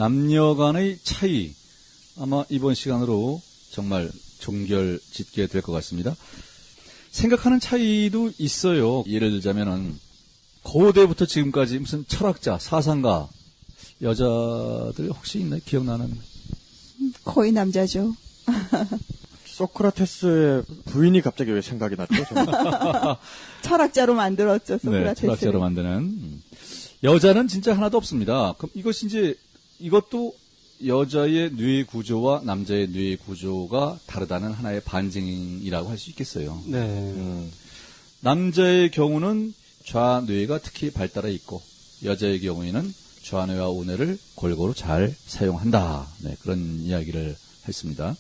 남녀 간의 차이, 아마 이번 시간으로 정말 종결 짓게 될 것 같습니다. 생각하는 차이도 있어요. 예를 들자면은 고대부터 지금까지 무슨 철학자, 사상가, 여자들 혹시 있나요? 기억나는? 거의 남자죠. 소크라테스의 부인이 갑자기 왜 생각이 났죠? 철학자로 만들었죠, 소크라테스를. 네, 철학자로 만드는. 여자는 진짜 하나도 없습니다. 그럼 이것도 여자의 뇌 구조와 남자의 뇌 구조가 다르다는 하나의 반증이라고 할 수 있겠어요. 네. 남자의 경우는 좌뇌가 특히 발달해 있고 여자의 경우에는 좌뇌와 우뇌를 골고루 잘 사용한다. 네, 그런 이야기를 했습니다.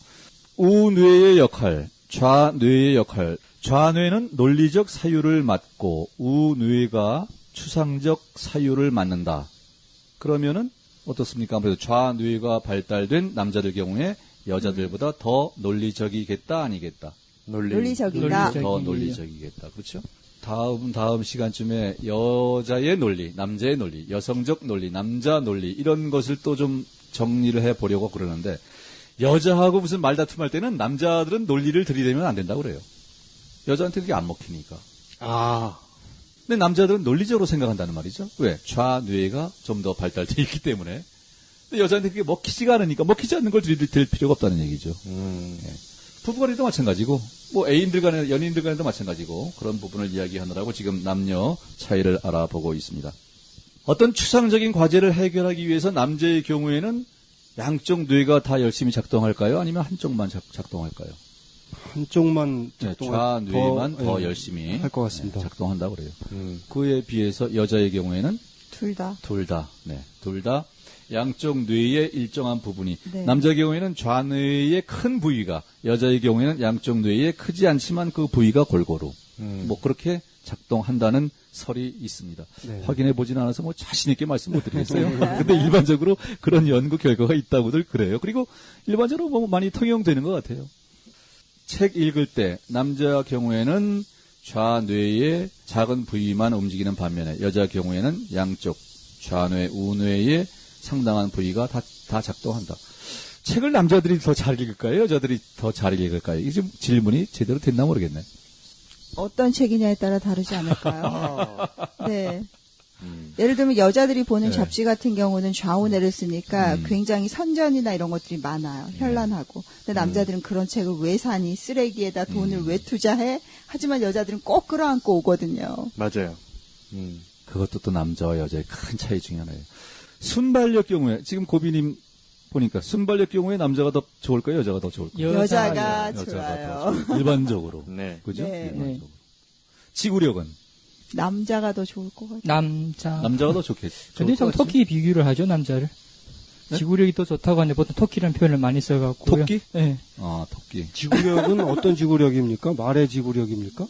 우뇌의 역할, 좌뇌의 역할. 좌뇌는 논리적 사유를 맡고 우뇌가 추상적 사유를 맡는다. 그러면은 어떻습니까? 아무래도 좌뇌가 발달된 남자들 경우에 여자들보다 더 논리적이겠다, 아니겠다? 논리적이다. 더 논리적이겠다. 그렇죠? 다음 시간쯤에 여자의 논리, 남자의 논리, 여성적 논리, 남자 논리 이런 것을 또 좀 정리를 해 보려고 그러는데 여자하고 무슨 말다툼할 때는 남자들은 논리를 들이대면 안 된다고 그래요. 여자한테 그게 안 먹히니까. 근데 남자들은 논리적으로 생각한다는 말이죠. 왜? 좌뇌가 좀 더 발달되어 있기 때문에. 근데 여자한테 그게 먹히지가 않으니까 먹히지 않는 걸 들이댈 필요가 없다는 얘기죠. 네. 부부간에도 마찬가지고 뭐 애인들 간에 연인들 간에도 마찬가지고 그런 부분을 이야기하느라고 지금 남녀 차이를 알아보고 있습니다. 어떤 추상적인 과제를 해결하기 위해서 남자의 경우에는 양쪽 뇌가 다 열심히 작동할까요? 아니면 한쪽만 작동할까요? 한쪽만 좌뇌만 더 열심히 할 것 같습니다. 작동한다고 그래요. 그에 비해서 여자의 경우에는 둘 다. 둘 다 양쪽 뇌의 일정한 부분이 네. 남자의 경우에는 좌뇌의 큰 부위가 여자의 경우에는 양쪽 뇌에 크지 않지만 그 부위가 골고루 뭐 그렇게 작동한다는 설이 있습니다. 네. 확인해 보진 않아서 뭐 자신 있게 말씀 못 드리겠어요. 근데 일반적으로 그런 연구 결과가 있다고들 그래요. 그리고 일반적으로 뭐 많이 통용되는 것 같아요. 책 읽을 때 남자 경우에는 좌뇌의 작은 부위만 움직이는 반면에 여자 경우에는 양쪽 좌뇌, 우뇌의 상당한 부위가 다 작동한다. 책을 남자들이 더 잘 읽을까요? 여자들이 더 잘 읽을까요? 이게 지금 질문이 제대로 됐나 모르겠네. 어떤 책이냐에 따라 다르지 않을까요? 네. 예를 들면 여자들이 보는 네. 잡지 같은 경우는 좌우뇌를 쓰니까 굉장히 선전이나 이런 것들이 많아요. 현란하고. 근데 남자들은 그런 책을 왜 사니? 쓰레기에다 돈을 왜 투자해? 하지만 여자들은 꼭 끌어안고 오거든요. 맞아요. 그것도 또 남자와 여자의 큰 차이 중에 하나예요. 순발력 경우에 지금 고비님 보니까 순발력 경우에 남자가 더 좋을까요? 여자가 더 좋을까요? 여자가 더 좋아요. 좋아요. 일반적으로. 네. 그죠? 네. 일반적으로. 지구력은 남자가 더 좋을 것 같아요. 남자가 더 좋겠죠. 근데 좀 터키 비교를 하죠, 남자를. 네? 지구력이 더 좋다고 하는데 보통 터키라는 표현을 많이 써갖고. 토끼? 네. 아, 토끼. 지구력은 어떤 지구력입니까? 말의 지구력입니까?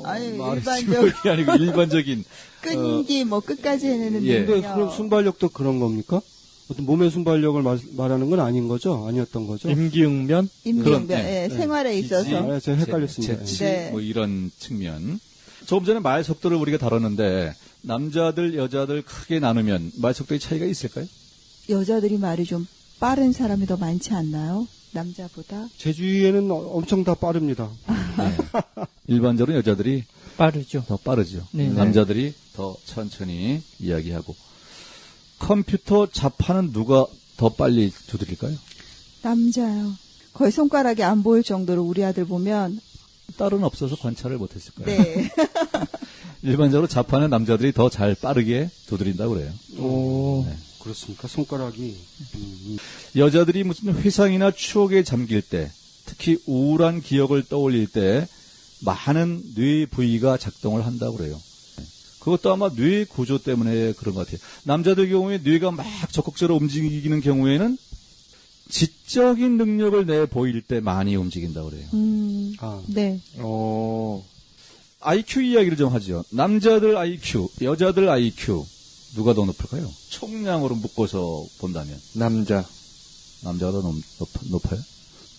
아니, 말의 일반적, 지구력이 아니고 일반적인. 끈기 뭐 끝까지 해내는 예. 근데 능력. 그럼 순발력도 그런 겁니까? 어떤 몸의 순발력을 말하는 건 아닌 거죠? 아니었던 거죠? 임기응변? 임기응변, 그런, 예, 생활에 있어서. 아, 제가 헷갈렸습니다. 재치, 네. 뭐 이런 측면. 조금 전에 말 속도를 우리가 다뤘는데 남자들, 여자들 크게 나누면 말 속도의 차이가 있을까요? 여자들이 말이 좀 빠른 사람이 더 많지 않나요? 남자보다? 제 주위에는 엄청 다 빠릅니다. 네. 일반적으로 여자들이 빠르죠. 더 빠르죠. 네. 남자들이 더 천천히 이야기하고. 컴퓨터 자판은 누가 더 빨리 두드릴까요? 남자요. 거의 손가락이 안 보일 정도로 우리 아들 보면, 딸은 없어서 관찰을 못했을 거예요. 네. 일반적으로 자판은 남자들이 더 잘 빠르게 두드린다고 그래요. 오, 네. 그렇습니까? 손가락이. 여자들이 무슨 회상이나 추억에 잠길 때, 특히 우울한 기억을 떠올릴 때 많은 뇌 부위가 작동을 한다고 그래요. 그것도 아마 뇌 구조 때문에 그런 것 같아요. 남자들 경우에 뇌가 막 적극적으로 움직이는 경우에는 지적인 능력을 내보일 때 많이 움직인다고 그래요. 아. 네. IQ 이야기를 좀 하죠. 남자들 IQ, 여자들 IQ 누가 더 높을까요? 총량으로 묶어서 본다면 남자. 남자가 더 높아요?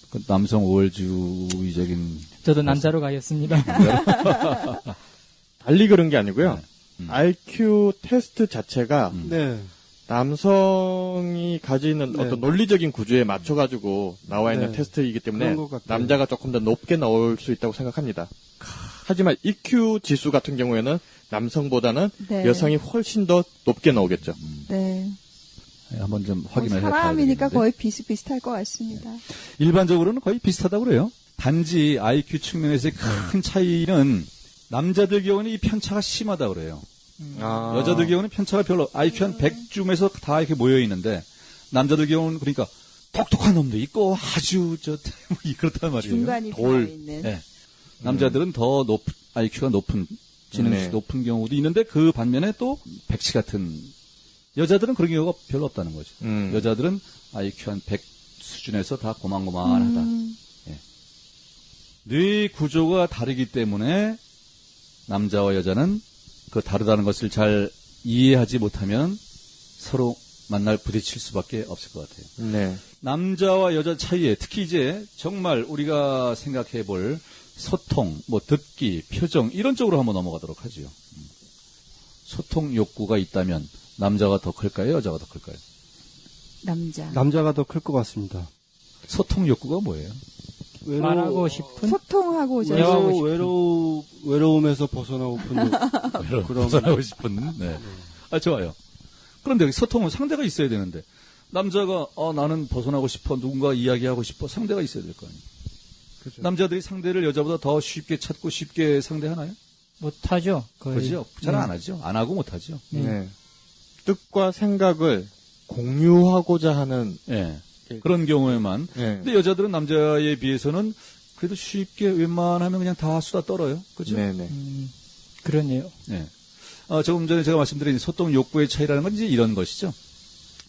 그 남성 우월주의적인 저도 남자로 가겠습니다. 달리 그런 게 아니고요. 네. IQ 테스트 자체가 네. 남성의 소통이 가지는 네. 어떤 논리적인 구조에 맞춰가지고 나와 있는 네. 테스트이기 때문에 그런 것 같아요. 남자가 조금 더 높게 나올 수 있다고 생각합니다. 하지만 EQ 지수 같은 경우에는 남성보다는 네. 여성이 훨씬 더 높게 나오겠죠. 네. 한번 좀 확인을 해봐야 사람이니까 되겠는데. 거의 비슷비슷할 것 같습니다. 일반적으로는 거의 비슷하다고 그래요. 단지 IQ 측면에서의 큰 차이는 남자들 경우는 이 편차가 심하다고 그래요. 아. 여자들 경우는 편차가 별로 IQ 한 100쯤에서 다 이렇게 모여 있는데 남자들 경우는 그러니까 똑똑한 놈도 있고 아주 그렇단 말이에요. 중간이 돌. 비어있는. 네. 남자들은 더 IQ가 높은 지능이 네. 높은 경우도 있는데 그 반면에 또 백치 같은 여자들은 그런 경우가 별로 없다는 거죠. 여자들은 IQ 한 100 수준에서 다 고만고만하다. 뇌 구조가 다르기 때문에 남자와 여자는 그 다르다는 것을 잘 이해하지 못하면 서로 만날 부딪힐 수밖에 없을 것 같아요. 네. 남자와 여자 차이에 특히 이제 정말 우리가 생각해 볼 소통, 뭐 듣기, 표정 이런 쪽으로 한번 넘어가도록 하죠. 소통 욕구가 있다면 남자가 더 클까요? 여자가 더 클까요? 남자. 남자가 더 클 것 같습니다. 소통 욕구가 뭐예요? 말하고 싶은 소통하고자 대화하고 싶은. 외로움에서 벗어나고픈 그런 벗어나고 싶은. 네. 아, 좋아요. 그런데 소통은 상대가 있어야 되는데 남자가 나는 벗어나고 싶어 누군가 이야기하고 싶어 상대가 있어야 될 거 아니에요. 그죠. 남자들이 상대를 여자보다 더 쉽게 찾고 쉽게 상대하나요? 못하죠. 거의. 그렇죠. 잘 안 하죠. 안 하고 못 하죠. 네. 뜻과 생각을 공유하고자 하는 예. 그런 경우에만. 네. 근데 여자들은 남자에 비해서는 그래도 쉽게 웬만하면 그냥 다 수다 떨어요. 그죠? 네네. 그러네요. 네. 조금 전에 제가 말씀드린 소통 욕구의 차이라는 건 이제 이런 것이죠.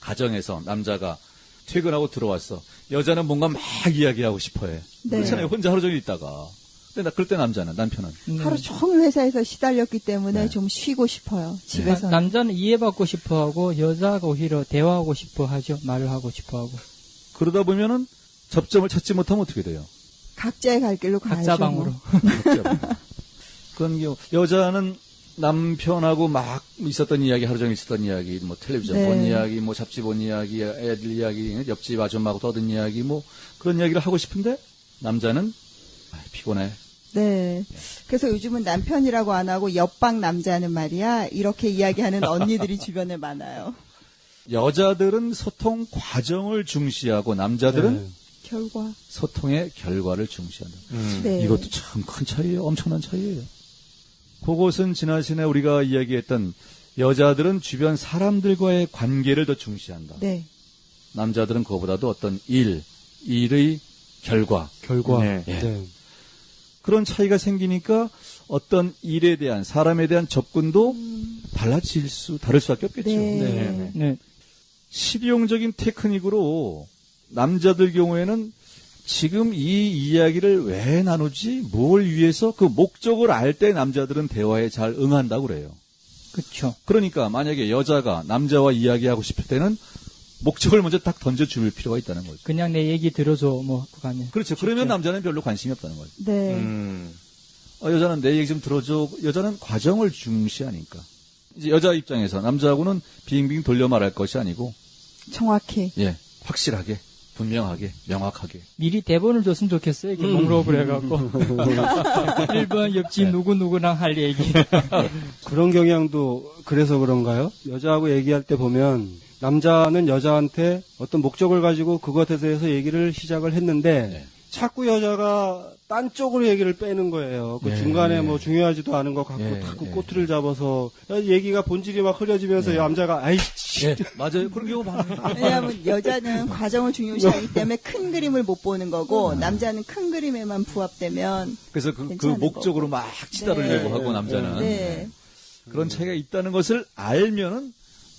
가정에서 남자가 퇴근하고 들어왔어. 여자는 뭔가 막 이야기하고 싶어 해. 네. 그렇잖아요. 혼자 하루 종일 있다가. 근데 그럴 때 남편은. 하루 종일 회사에서 시달렸기 때문에 네. 좀 쉬고 싶어요. 집에서. 남자는 이해받고 싶어 하고 여자가 오히려 대화하고 싶어 하죠. 말을 하고 싶어 하고. 그러다 보면은 접점을 찾지 못하면 어떻게 돼요? 각자의 갈 길로 가야죠. 각자 방으로. 그런 경우 여자는 남편하고 막 있었던 이야기, 하루 종일 있었던 이야기, 뭐 텔레비전 네. 본 이야기, 뭐 잡지 본 이야기, 애들 이야기, 옆집 아줌마하고 떠든 이야기, 뭐 그런 이야기를 하고 싶은데 남자는 피곤해. 네. 그래서 요즘은 남편이라고 안 하고 옆방 남자는 말이야. 이렇게 이야기하는 언니들이 주변에 많아요. 여자들은 소통 과정을 중시하고 남자들은 네. 결과. 소통의 결과를 중시한다. 네. 이것도 참 큰 차이예요. 엄청난 차이예요. 그것은 지난 우리가 이야기했던 여자들은 주변 사람들과의 관계를 더 중시한다. 네. 남자들은 그거보다도 어떤 일의 결과. 결과. 네. 네. 그런 차이가 생기니까 어떤 일에 대한 사람에 대한 접근도 다를 수밖에 없겠죠. 네. 네. 네. 실용적인 테크닉으로 남자들 경우에는 지금 이 이야기를 왜 나누지? 뭘 위해서? 그 목적을 알 때 남자들은 대화에 잘 응한다고 그래요. 그렇죠. 그러니까 만약에 여자가 남자와 이야기하고 싶을 때는 목적을 먼저 딱 던져줄 필요가 있다는 거죠. 그냥 내 얘기 들어줘 뭐 그간에. 그렇죠. 그러면 남자는 별로 관심이 없다는 거죠. 네. 여자는 내 얘기 좀 들어줘. 여자는 과정을 중시하니까. 이제 여자 입장에서 남자하고는 빙빙 돌려 말할 것이 아니고, 정확히. 확실하게, 분명하게, 명확하게. 미리 대본을 줬으면 좋겠어요. 이렇게 목록을 해갖고 1번 옆집 누구누구랑 할 얘기. 그런 경향도 그래서 그런가요? 여자하고 얘기할 때 보면 남자는 여자한테 어떤 목적을 가지고 그것에 대해서 얘기를 시작을 했는데 네. 자꾸 여자가 딴 쪽으로 얘기를 빼는 거예요. 그 네. 중간에 뭐 중요하지도 않은 거 갖고 네. 자꾸 네. 꼬투리를 잡아서 얘기가 본질이 막 흐려지면서 남자가 아이씨 맞아요. 그런 경우 많아요. 왜냐하면 여자는 과정을 중요시하기 때문에 큰 그림을 못 보는 거고 남자는 큰 그림에만 부합되면 그래서 그 괜찮은 목적으로 거고. 막 치달으려고 네. 하고 남자는. 네. 그런 차이가 있다는 것을 알면은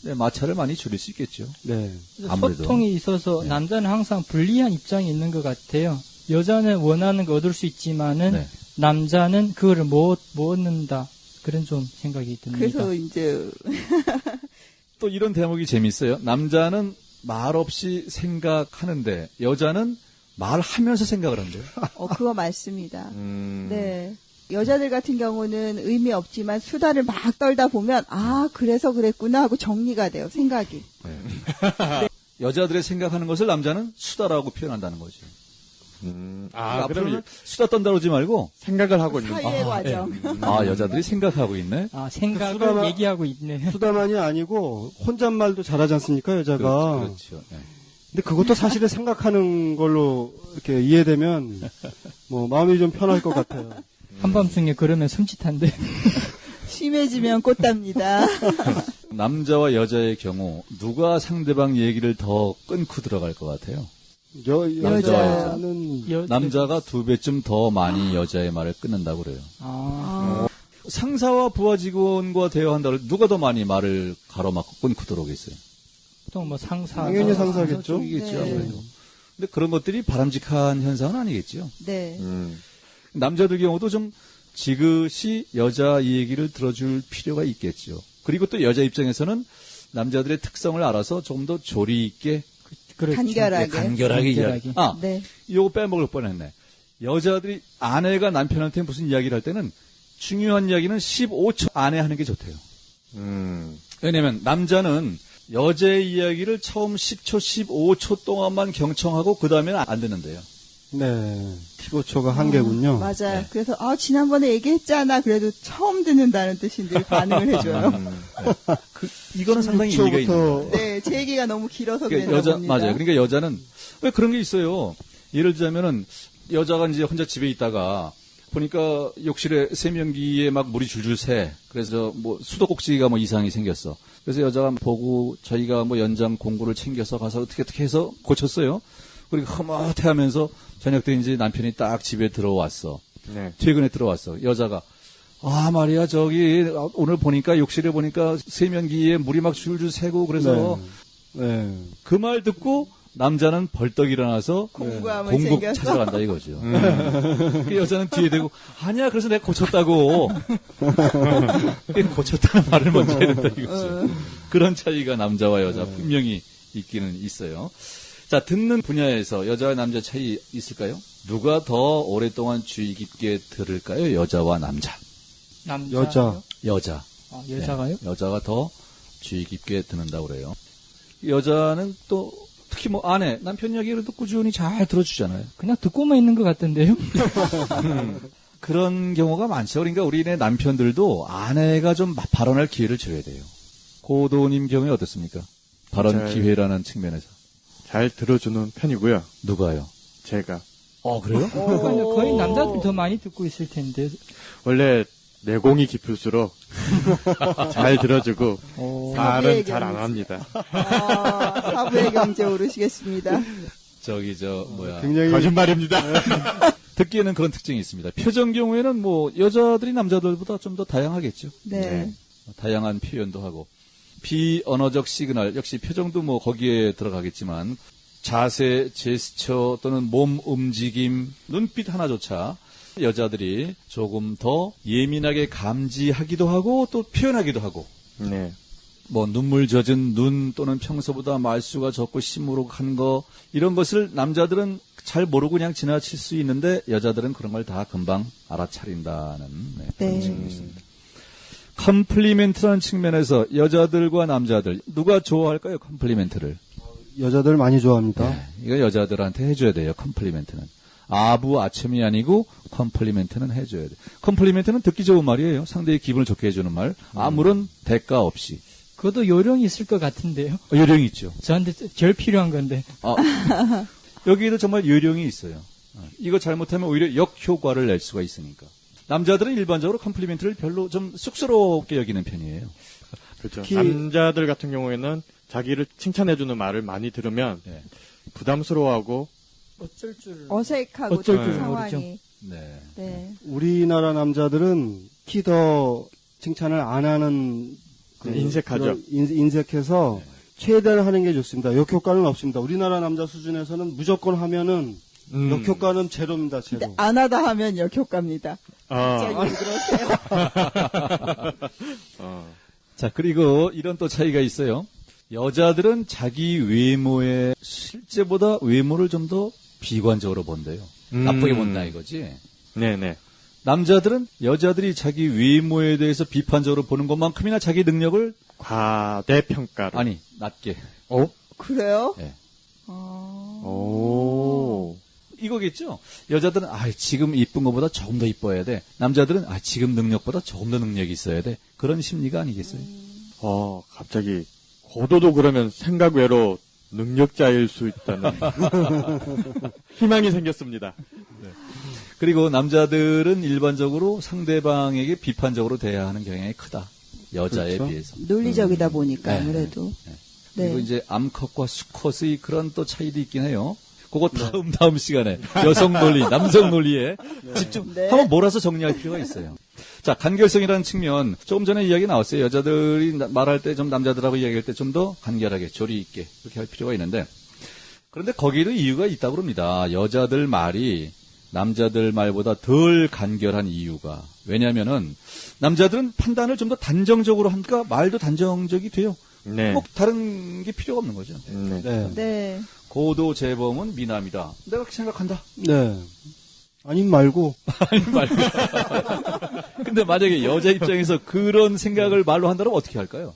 마찰을 많이 줄일 수 있겠죠. 네. 아무래도. 소통이 있어서 남자는 항상 불리한 입장이 있는 것 같아요. 여자는 원하는 거 얻을 수 있지만은 네. 남자는 그거를 못 얻는다. 그런 좀 생각이 듭니다. 그래서 이제 또 이런 대목이 재밌어요. 남자는 말 없이 생각하는데 여자는 말하면서 생각을 한대요. 그거 맞습니다. 네. 여자들 같은 경우는 의미 없지만 수다를 막 떨다 보면 그래서 그랬구나 하고 정리가 돼요. 생각이. 여자들의 생각하는 것을 남자는 수다라고 표현한다는 거죠. 아, 앞으로는 그럼 수다 떤다 그러지 말고, 생각을 하고 있는. 사유의 과정. 여자들이 생각하고 있네. 아, 생각을 수다나- 얘기하고 있네. 수다만이 아니고 혼잣말도 잘하지 않습니까, 여자가. 그렇죠. 네. 근데 그것도 사실은 생각하는 걸로 이렇게 이해되면 뭐 마음이 좀 편할 것 같아요. 한밤중에 그러면 섬찟한데. 심해지면 꽃답니다. 남자와 여자의 경우 누가 상대방 얘기를 더 끊고 들어갈 것 같아요? 여자는 남자가 2배쯤 더 많이 여자의 말을 끊는다고 그래요. 아, 상사와 부하 직원과 대화한다 그래도 누가 더 많이 말을 가로막고 끊고 들어오겠어요? 보통 뭐 상사. 당연히 상사겠죠. 쪽이겠죠, 네. 아무래도. 근데 그런 것들이 바람직한 현상은 아니겠죠. 네. 남자들 경우도 좀 지그시 여자 얘기를 들어줄 필요가 있겠죠. 그리고 또 여자 입장에서는 남자들의 특성을 알아서 조금 더 조리 있게 그렇죠. 간결하게. 간결하게 이야기. 네. 요거 빼먹을 뻔했네. 여자들이 아내가 남편한테 무슨 이야기를 할 때는 중요한 이야기는 15초 안에 하는 게 좋대요. 왜냐면 남자는 여자의 이야기를 처음 10초, 15초 동안만 경청하고 그 다음에는 안 듣는데요. 네, 15초가 한계군요. 맞아요. 네. 그래서 지난번에 얘기했잖아. 그래도 처음 듣는다는 뜻인 늘 반응을 해줘요. 이거는 상당히 일리가 있는 거예요. 네, 제 얘기가 너무 길어서 그러니까 그랬나 여자 봅니다. 맞아요. 그러니까 여자는 왜 그런 게 있어요. 예를 들자면은 여자가 이제 혼자 집에 있다가 보니까 욕실에 세면기에 막 물이 줄줄 새. 그래서 뭐 수도꼭지가 뭐 이상이 생겼어. 그래서 여자가 보고 저희가 뭐 연장 공구를 챙겨서 가서 어떻게 해서 고쳤어요. 그리고 흐뭇해하면서 저녁 때 이제 남편이 딱 집에 들어왔어. 네. 퇴근에 들어왔어. 여자가 말이야 저기 오늘 보니까 욕실에 보니까 세면기에 물이 막 줄줄 새고 그래서 네. 그 말 듣고 남자는 벌떡 일어나서 공구함을 공구 챙겨서. 찾아러 간다 이거죠. 그 여자는 뒤에 대고 아니야 그래서 내가 고쳤다고. 고쳤다는 말을 먼저 해야 된다 이거죠. 그런 차이가 남자와 여자 분명히 있기는 있어요. 자, 듣는 분야에서 여자와 남자 차이 있을까요? 누가 더 오랫동안 주의 깊게 들을까요? 여자와 남자. 남자. 여자. 여자. 아, 여자가요? 네, 여자가 더 주의 깊게 듣는다고 그래요. 여자는 또 특히 뭐 아내, 남편 이야기를 또 꾸준히 잘 들어주잖아요. 그냥 듣고만 있는 것 같던데요? 그런 경우가 많죠. 그러니까 우리네 남편들도 아내가 좀 발언할 기회를 줘야 돼요. 고도님 경우에 어떻습니까? 발언 잘- 기회라는 측면에서. 잘 들어주는 편이고요. 누가요? 제가. 그래요? 그러니까 거의 남자들이 더 많이 듣고 있을 텐데. 원래 내공이 깊을수록 잘 들어주고 어, 말은 잘 안 합니다. 사부의 경제 오르시겠습니다. 굉장히 거짓말입니다. 듣기에는 그런 특징이 있습니다. 표정 경우에는 뭐 여자들이 남자들보다 좀 더 다양하겠죠. 네. 다양한 표현도 하고 비언어적 시그널 역시 표정도 뭐 거기에 들어가겠지만 자세, 제스처 또는 몸 움직임, 눈빛 하나조차 여자들이 조금 더 예민하게 감지하기도 하고 또 표현하기도 하고 네. 뭐 눈물 젖은 눈 또는 평소보다 말수가 적고 시무룩한 거 이런 것을 남자들은 잘 모르고 그냥 지나칠 수 있는데 여자들은 그런 걸 다 금방 알아차린다는 그런 네. 측면이 있습니다. 컴플리멘트라는 측면에서 여자들과 남자들 누가 좋아할까요? 컴플리멘트를. 여자들 많이 좋아합니다. 네, 이거 여자들한테 해줘야 돼요. 컴플리멘트는. 아부 아첨이 아니고 컴플리멘트는 해줘야 돼. 컴플리멘트는 듣기 좋은 말이에요. 상대의 기분을 좋게 해주는 말. 아무런 대가 없이. 그것도 요령이 있을 것 같은데요? 요령이 있죠. 저한테 제일 필요한 건데. 여기에도 정말 요령이 있어요. 이거 잘못하면 오히려 역효과를 낼 수가 있으니까. 남자들은 일반적으로 컴플리멘트를 별로 좀 쑥스럽게 여기는 편이에요. 그렇죠. 특히- 남자들 같은 경우에는 자기를 칭찬해주는 말을 많이 들으면 네. 부담스러워하고 어쩔 줄. 어색하고 어쩔 좀 줄 상황이. 모르죠. 네. 네. 우리나라 남자들은 특히 더 칭찬을 안 하는 네, 인색하죠. 그런 인색해서 최대한 하는 게 좋습니다. 역효과는 없습니다. 우리나라 남자 수준에서는 무조건 하면은 역효과는 제로입니다. 제로. 근데 안 하다 하면 역효과입니다. 아, 갑자기 그러세요. 자, 그리고 이런 또 차이가 있어요. 여자들은 자기 외모에 실제보다 외모를 좀 더 비관적으로 본대요. 나쁘게 본다 이거지. 네네. 남자들은 여자들이 자기 외모에 대해서 비판적으로 보는 것만큼이나 자기 능력을 과대평가를. 아니 낮게. 그래요? 예. 오. 이거겠죠? 여자들은, 지금 이쁜 것보다 조금 더 이뻐야 돼. 남자들은, 지금 능력보다 조금 더 능력이 있어야 돼. 그런 심리가 아니겠어요? 갑자기 고도도 그러면 생각 외로 능력자일 수 있다는 희망이 생겼습니다. 그리고 남자들은 일반적으로 상대방에게 비판적으로 대해야 하는 경향이 크다. 여자에 그렇죠. 비해서. 논리적이다 보니까 네. 아무래도. 그리고 네. 이제 암컷과 수컷의 그런 또 차이도 있긴 해요. 그거 다음 시간에 여성 논리, 남성 논리에 집중 네. 한번 몰아서 정리할 필요가 있어요. 자, 간결성이라는 측면 조금 전에 이야기 나왔어요. 여자들이 말할 때 좀 남자들하고 이야기할 때 좀 더 간결하게 조리 있게 그렇게 할 필요가 있는데 그런데 거기에도 이유가 있다고 그럽니다. 여자들 말이 남자들 말보다 덜 간결한 이유가 왜냐하면은 남자들은 판단을 좀 더 단정적으로 하니까 말도 단정적이 돼요. 네. 꼭 다른 게 필요가 없는 거죠. 네. 네. 네. 고도 재범은 미남이다. 내가 그렇게 생각한다. 네. 아님 말고. 근데 만약에 여자 입장에서 그런 생각을 말로 한다면 어떻게 할까요?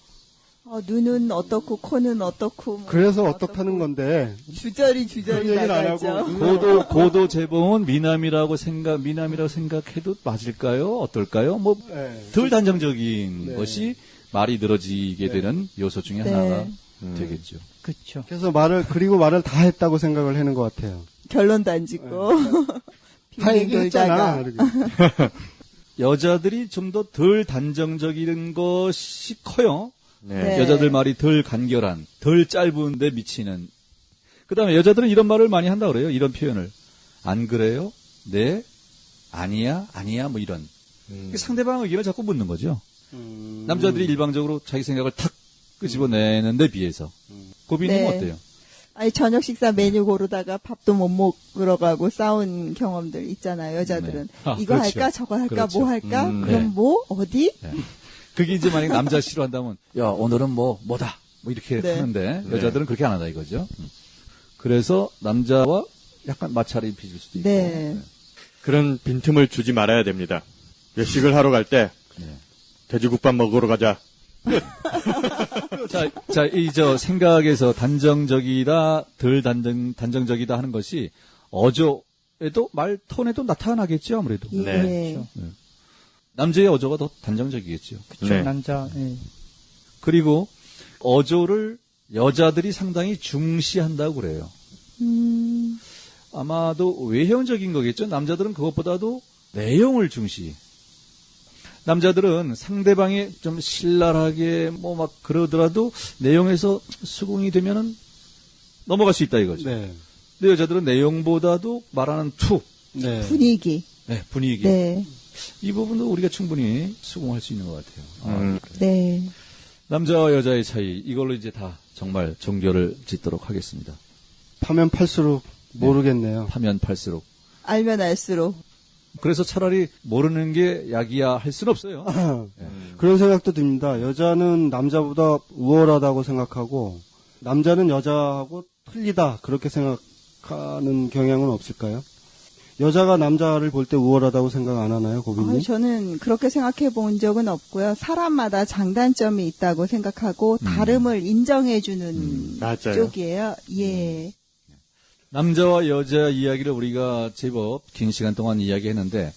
눈은 어떻고 코는 어떻고 뭐 그래서 어떻고. 어떻다는 건데. 주저리 그런 얘기는 안 나가죠. 하고. 고도 재범은 미남이라고 생각해도 맞을까요? 어떨까요? 뭐 네. 덜 단정적인 네. 것이 말이 늘어지게 되는 요소 중에 네. 하나가 되겠죠. 그렇죠. 그래서 말을 다 했다고 생각을 하는 것 같아요. 결론도 안 짓고 다 빙빙 얘기했잖아. 돌다가 이렇게. 여자들이 좀 더 덜 단정적인 것이 커요. 네. 여자들 말이 덜 간결한, 덜 짧은데 미치는. 그 다음에 여자들은 이런 말을 많이 한다 그래요. 이런 표현을. 안 그래요? 네? 아니야? 뭐 이런. 상대방 의견을 자꾸 묻는 거죠. 남자들이 일방적으로 자기 생각을 탁 끄집어내는 데 비해서. 고비님은 네. 어때요? 아니 저녁 식사 메뉴 고르다가 밥도 못 먹으러 가고 싸운 경험들 있잖아요. 여자들은 네. 아, 이거 그렇죠. 할까 저거 할까 그렇죠. 뭐 할까 네. 그럼 뭐 어디 그게 이제 만약에 남자 싫어한다면, 야, 오늘은 뭐다. 뭐 이렇게 네. 하는데, 여자들은 그렇게 안 한다 이거죠. 그래서 남자와 약간 마찰이 빚을 수도 있고. 네. 그런 빈틈을 주지 말아야 됩니다. 외식을 하러 갈 때 네. 돼지국밥 먹으러 가자. 자, 생각에서 단정적이다, 덜 단정적이다 하는 것이 어조에도 말 톤에도 나타나겠죠, 아무래도. 예. 네. 남자의 어조가 더 단정적이겠죠. 그렇죠. 네. 남자. 예. 그리고 어조를 여자들이 상당히 중시한다고 그래요. 아마도 외형적인 거겠죠. 남자들은 그것보다도 내용을 중시. 남자들은 상대방이 좀 신랄하게 뭐 막 그러더라도 내용에서 수긍이 되면은 넘어갈 수 있다 이거죠. 네. 근데 여자들은 내용보다도 말하는 투, 네. 분위기 분위기. 네. 이 부분도 우리가 충분히 수긍할 수 있는 것 같아요. 네. 남자와 여자의 차이, 이걸로 이제 다 정말 종결을 짓도록 하겠습니다. 파면 팔수록 모르겠네요. 파면 팔수록. 알면 알수록 그래서 차라리 모르는 게 약이야 할 수는 없어요. 그런 생각도 듭니다. 여자는 남자보다 우월하다고 생각하고 남자는 여자하고 틀리다 그렇게 생각하는 경향은 없을까요? 여자가 남자를 볼 때 우월하다고 생각 안 하나요, 고객님? 저는 그렇게 생각해 본 적은 없고요. 사람마다 장단점이 있다고 생각하고 다름을 인정해주는 맞아요. 쪽이에요. 예. 남자와 여자 이야기를 우리가 제법 긴 시간 동안 이야기했는데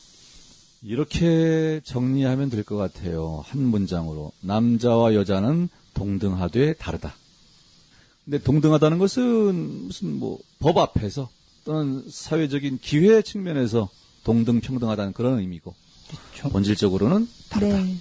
이렇게 정리하면 될 것 같아요. 한 문장으로. 남자와 여자는 동등하되 다르다. 근데 동등하다는 것은 무슨 법 앞에서 또는 사회적인 기회 측면에서 동등평등하다는 그런 의미고 그렇죠. 본질적으로는 다르다. 네.